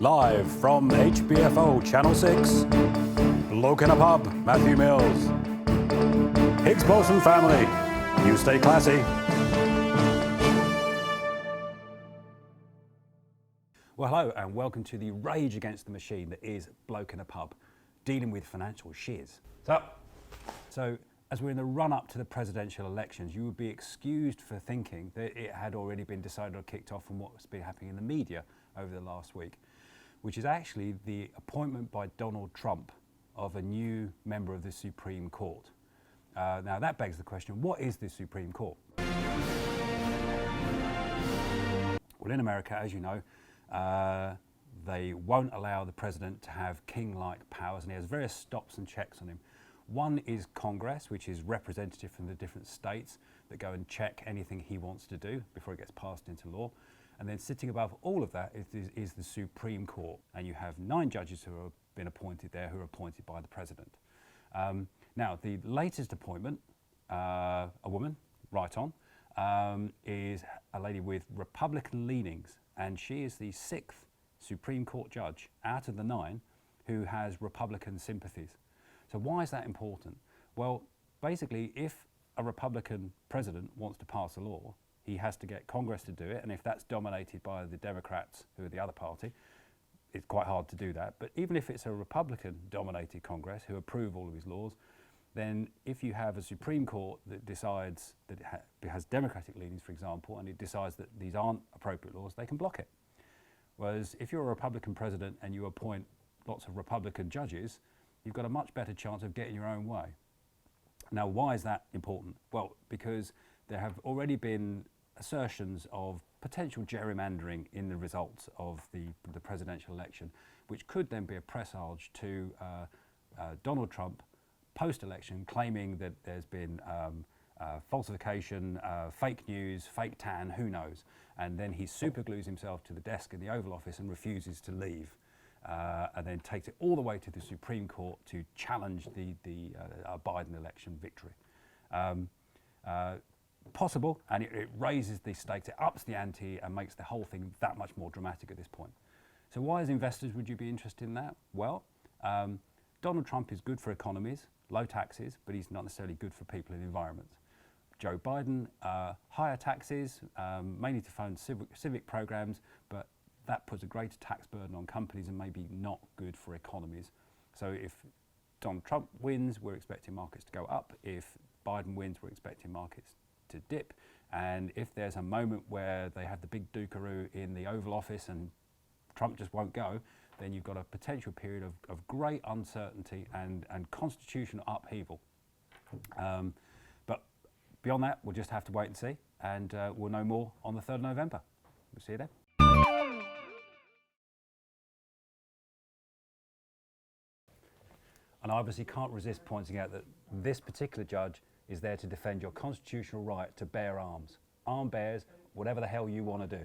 Live from HBFO Channel 6, Bloke in a Pub, Matthew Mills. Higgs Boson family, you stay classy. Well, hello and welcome to the rage against the machine that is Bloke in a Pub, dealing with financial shiz. So as we're in the run-up to the presidential elections, you would be excused for thinking that it had already been decided or kicked off from what's been happening in the media over the last week, which is actually the appointment by Donald Trump of a new member of the Supreme Court. Now that begs the question, what is the Supreme Court? Well, in America, as you know, they won't allow the president to have king-like powers, and he has various stops and checks on him. One is Congress, which is representative from the different states that go and check anything he wants to do before it gets passed into law. And then sitting above all of that is the Supreme Court. And you have 9 judges who have been appointed there, who are appointed by the president. Now, the latest appointment, a woman, right on, is a lady with Republican leanings. And she is the 6th Supreme Court judge out of the 9 who has Republican sympathies. So why is that important? Well, basically, if a Republican president wants to pass a law, he has to get Congress to do it, and if that's dominated by the Democrats, who are the other party, it's quite hard to do that. But even if it's a Republican-dominated Congress who approve all of his laws, then if you have a Supreme Court that decides that it has Democratic leanings, for example, and it decides that these aren't appropriate laws, they can block it. Whereas if you're a Republican president and you appoint lots of Republican judges, you've got a much better chance of getting your own way. Now, why is that important? Well, because there have already been assertions of potential gerrymandering in the results of the presidential election, which could then be a presage to Donald Trump post-election claiming that there's been falsification, fake news, fake tan, who knows. And then he superglues himself to the desk in the Oval Office and refuses to leave. And then takes it all the way to the Supreme Court to challenge the Biden election victory. Possible, and it raises the stakes, it ups the ante and makes the whole thing that much more dramatic at this point. So why, as investors, would you be interested in that? Well, Donald Trump is good for economies, low taxes, but he's not necessarily good for people and environments. Joe Biden, higher taxes, mainly to fund civic programs, but that puts a greater tax burden on companies and maybe not good for economies. So if Donald Trump wins, we're expecting markets to go up. If Biden wins, we're expecting markets to dip. And if there's a moment where they have the big dookaroo in the Oval Office and Trump just won't go, then you've got a potential period of great uncertainty and constitutional upheaval. But beyond that, we'll just have to wait and see. And we'll know more on the 3rd of November. We'll see you then. And I obviously can't resist pointing out that this particular judge is there to defend your constitutional right to bear arms. Arm bears, whatever the hell you want to do.